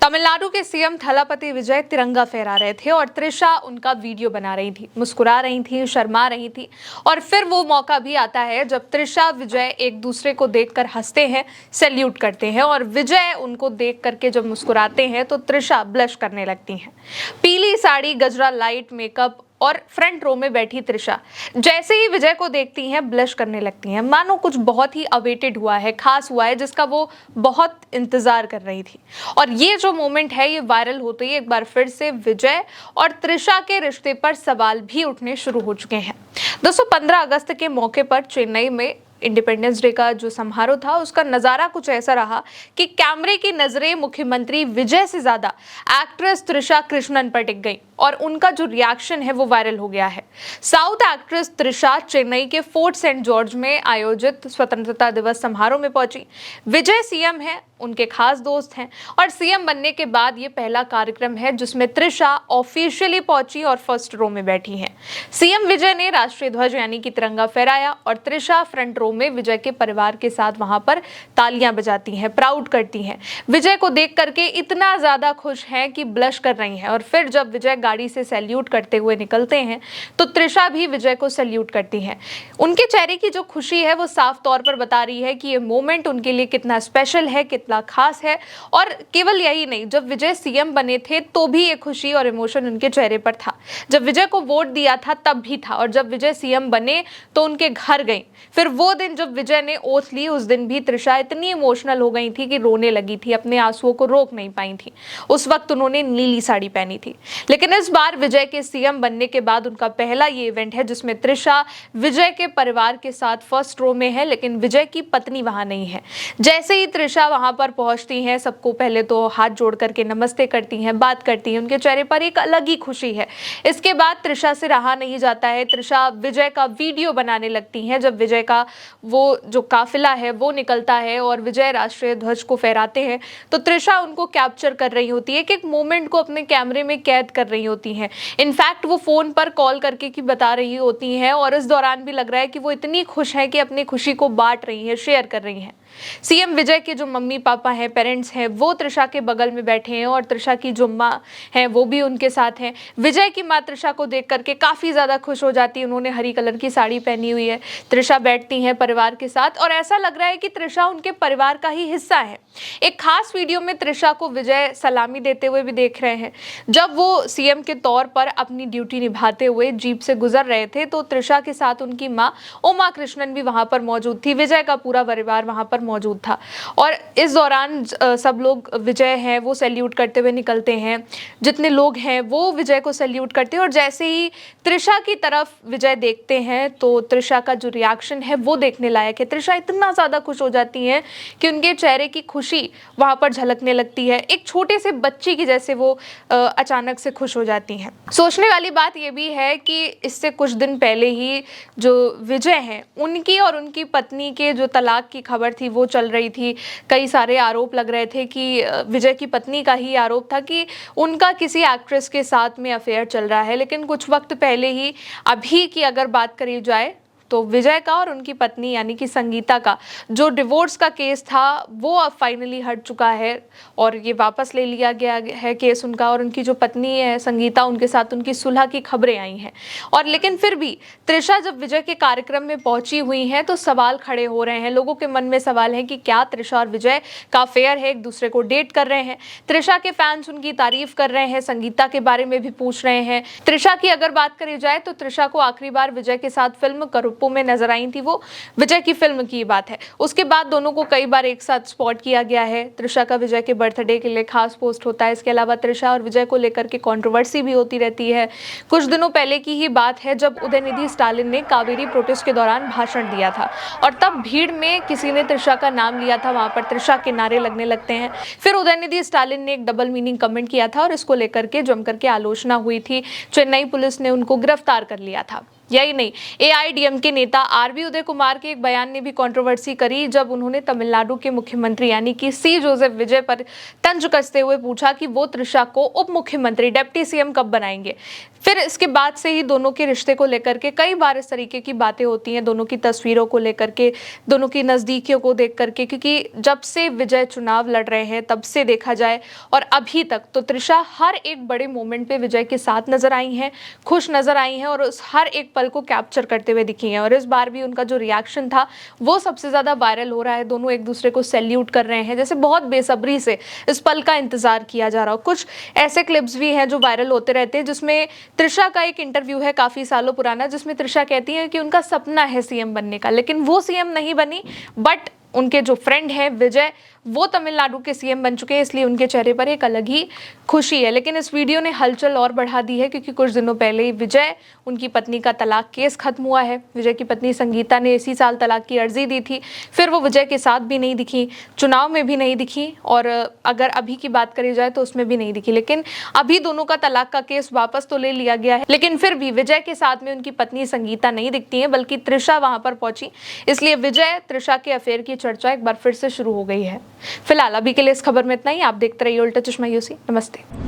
तमिलनाडु के सीएम थलापति विजय तिरंगा फहरा रहे थे और त्रिशा उनका वीडियो बना रही थी, मुस्कुरा रही थी, शर्मा रही थी। और फिर वो मौका भी आता है जब त्रिशा विजय एक दूसरे को देखकर हंसते हैं, सैल्यूट करते हैं और विजय उनको देख करके जब मुस्कुराते हैं तो त्रिशा ब्लश करने लगती हैं। पीली साड़ी, गजरा, लाइट मेकअप और फ्रंट रो में बैठी त्रिशा जैसे ही विजय को देखती हैं ब्लश करने लगती हैं, मानो कुछ बहुत ही अवेटेड हुआ है, खास हुआ है, जिसका वो बहुत इंतजार कर रही थी। और ये जो मोमेंट है ये वायरल होते ही एक बार फिर से विजय और त्रिशा के रिश्ते पर सवाल भी उठने शुरू हो चुके हैं। दोस्तों, 15 अगस्त के मौके पर चेन्नई में इंडिपेंडेंस डे का जो समारोह था उसका नजारा कुछ ऐसा रहा कि कैमरे की नजरें मुख्यमंत्री विजय से ज्यादा एक्ट्रेस त्रिशा कृष्णन पर टिक गई और उनका जो रिएक्शन है वो वायरल हो गया है। साउथ एक्ट्रेस त्रिशा चेन्नई के फोर्ट सेंट जॉर्ज में आयोजित स्वतंत्रता दिवस समारोह में पहुंची। विजय सीएम है, उनके खास दोस्त हैं और सीएम बनने के बाद ये पहला कार्यक्रम है जिसमें त्रिशा ऑफिशियली पहुंची और फर्स्ट रो में बैठी हैं। सीएम विजय ने राष्ट्रीय ध्वज यानी कि तिरंगा फहराया और त्रिशा फ्रंट रो में विजय के परिवार के साथ वहां पर तालियां बजाती हैं, प्राउड करती हैं। विजय को देख करके इतना ज्यादा खुश हैं कि ब्लश कर रही हैं और फिर जब विजय गाड़ी से सैल्यूट करते हुए निकलते हैं तो त्रिशा भी विजय को सैल्यूट करती हैं। उनके चेहरे की जो खुशी है वो साफ तौर पर बता रही है कि ये मोमेंट उनके लिए कितना स्पेशल है, कितना खास है। और केवल यही नहीं, जब विजय सीएम बने थे तो भी ये खुशी और इमोशन उनके चेहरे पर था। जब विजय को वोट दिया था तब भी था और जब विजय सीएम बने तो उनके घर गई। फिर वो दिन जब विजय ने ओथ ली उस दिन भी त्रिशा इतनी इमोशनल हो गई थी कि रोने लगी थी, अपने आंसुओं को रोक नहीं पाई थी। उस वक्त उन्होंने नीली साड़ी पहनी थी। लेकिन इस बार विजय के सीएम बनने के बाद उनका पहला ये इवेंट है जिसमें त्रिशा विजय के परिवार के साथ फर्स्ट रो में है, लेकिन विजय की पत्नी वहां नहीं है। जैसे ही त्रिशा वहां पर पहुंचती हैं, सबको पहले तो हाथ जोड़ करके नमस्ते करती हैं, बात करती हैं, उनके चेहरे पर एक अलग ही खुशी है। इसके बाद त्रिशा से रहा नहीं जाता है, त्रिशा विजय का वीडियो बनाने लगती हैं। जब विजय का वो जो काफिला है वो निकलता है और विजय राष्ट्रीय ध्वज को फहराते हैं तो त्रिशा उनको कैप्चर कर रही होती है, एक मोमेंट को अपने कैमरे में कैद कर रही होती हैं। इनफैक्ट वो फोन पर कॉल करके की बता रही होती हैं और इस दौरान भी लग रहा है कि वो इतनी खुश हैं कि अपनी खुशी को बांट रही हैं, शेयर कर रही हैं। सीएम विजय के जो मम्मी पापा हैं, पेरेंट्स हैं, वो त्रिशा के बगल में बैठे हैं और त्रिशा की जो माँ है वो भी उनके साथ हैं। विजय की माँ त्रिशा को देख करके काफी ज्यादा खुश हो जाती है। उन्होंने हरी कलर की साड़ी पहनी हुई है। त्रिशा बैठती हैं परिवार के साथ और ऐसा लग रहा है कि त्रिशा उनके परिवार का ही हिस्सा है। एक खास वीडियो में त्रिशा को विजय सलामी देते हुए भी देख रहे हैं। जब वो सीएम के तौर पर अपनी ड्यूटी निभाते हुए जीप से गुजर रहे थे तो त्रिशा के साथ उनकी माँ उमा कृष्णन भी वहां पर मौजूद थी। विजय का पूरा परिवार वहां पर मौजूद था और इस दौरान सब लोग विजय हैं वो सैल्यूट करते हुए निकलते हैं। जितने लोग हैं वो विजय को सैल्यूट करते हैं और जैसे ही त्रिशा की तरफ विजय देखते हैं तो त्रिशा का जो रिएक्शन है वो देखने लायक है। त्रिशा इतना ज्यादा खुश हो जाती हैं कि उनके चेहरे की खुशी वहां पर झलकने लगती है। एक छोटे से बच्चे की जैसे वो अचानक से खुश हो जाती हैं। सोचने वाली बात ये भी है कि इससे कुछ दिन पहले ही जो विजय हैं उनकी और उनकी पत्नी के जो तलाक की खबर थी वो चल रही थी। कई सारे आरोप लग रहे थे कि विजय की पत्नी का ही आरोप था कि उनका किसी एक्ट्रेस के साथ में अफेयर चल रहा है। लेकिन कुछ वक्त पहले ही, अभी की अगर बात करी जाए तो विजय का और उनकी पत्नी यानी कि संगीता का जो डिवोर्स का केस था वो अब फाइनली हट चुका है और ये वापस ले लिया गया है केस उनका। और उनकी जो पत्नी है संगीता, उनके साथ उनकी सुलह की खबरें आई हैं। और लेकिन फिर भी त्रिशा जब विजय के कार्यक्रम में पहुंची हुई हैं तो सवाल खड़े हो रहे हैं। लोगों के मन में सवाल है कि क्या त्रिशा और विजय का अफेयर है, एक दूसरे को डेट कर रहे हैं। त्रिशा के फैंस उनकी तारीफ कर रहे हैं, संगीता के बारे में भी पूछ रहे हैं। त्रिशा की अगर बात करी जाए तो त्रिशा को आखिरी बार विजय के साथ फिल्म में नजर आई थी, वो विजय की फिल्म की बात है। उसके बाद दोनों को कई बार एक साथ स्पॉट किया गया है। त्रिशा का विजय के बर्थडे के लिए खास पोस्ट होता है। इसके अलावा त्रिशा और विजय को लेकर के कंट्रोवर्सी भी होती रहती है। कुछ दिनों पहले की ही बात है जब उदयनिधि स्टालिन ने कावेरी प्रोटेस्ट के दौरान भाषण दिया था और तब भीड़ में किसी ने त्रिशा का नाम लिया था, वहां पर त्रिशा के नारे लगने लगते हैं। फिर उदयनिधि स्टालिन ने एक डबल मीनिंग कमेंट किया था और इसको लेकर के जमकर के आलोचना हुई थी। चेन्नई पुलिस ने उनको गिरफ्तार कर लिया था। यही नहीं, एआईएडीएमके नेता आरबी उदय कुमार के एक बयान ने भी कंट्रोवर्सी करी जब उन्होंने तमिलनाडु के मुख्यमंत्री यानी कि सी जोसेफ विजय पर तंज कसते हुए पूछा कि वो त्रिशा को उप मुख्यमंत्री डिप्टी सीएम कब बनाएंगे। फिर इसके बाद से ही दोनों के रिश्ते को लेकर के कई बार इस तरीके की बातें होती हैं, दोनों की तस्वीरों को लेकर के, दोनों की नज़दीकियों को देख करके, क्योंकि जब से विजय चुनाव लड़ रहे हैं तब से देखा जाए और अभी तक तो त्रिशा हर एक बड़े मोमेंट पे विजय के साथ नजर आई हैं, खुश नजर आई हैं और उस हर एक पल को कैप्चर करते हुए दिखी हैं। और इस बार भी उनका जो रिएक्शन था वो सबसे ज़्यादा वायरल हो रहा है। दोनों एक दूसरे को सैल्यूट कर रहे हैं, जैसे बहुत बेसब्री से इस पल का इंतजार किया जा रहा हो। कुछ ऐसे क्लिप्स भी हैं जो वायरल होते रहते हैं, जिसमें त्रिशा का एक इंटरव्यू है काफ़ी सालों पुराना, जिसमें त्रिशा कहती है कि उनका सपना है सीएम बनने का, लेकिन वो सीएम नहीं बनी, बट उनके जो फ्रेंड हैं विजय वो तमिलनाडु के सीएम बन चुके हैं, इसलिए उनके चेहरे पर एक अलग ही खुशी है। लेकिन इस वीडियो ने हलचल और बढ़ा दी है, क्योंकि कुछ दिनों पहले ही विजय उनकी पत्नी का तलाक केस खत्म हुआ है। विजय की पत्नी संगीता ने इसी साल तलाक की अर्जी दी थी, फिर वो विजय के साथ भी नहीं दिखी, चुनाव में भी नहीं दिखी और अगर अभी की बात करी जाए तो उसमें भी नहीं दिखी। लेकिन अभी दोनों का तलाक का केस वापस तो ले लिया गया है, लेकिन फिर भी विजय के साथ में उनकी पत्नी संगीता नहीं दिखती है, बल्कि त्रिशा वहां पर पहुंची। इसलिए विजय त्रिशा के अफेयर की चर्चा एक बार फिर से शुरू हो गई है। फिलहाल अभी के लिए इस खबर में इतना ही। आप देखते रहिए उल्टा चश्मा यूसी। नमस्ते।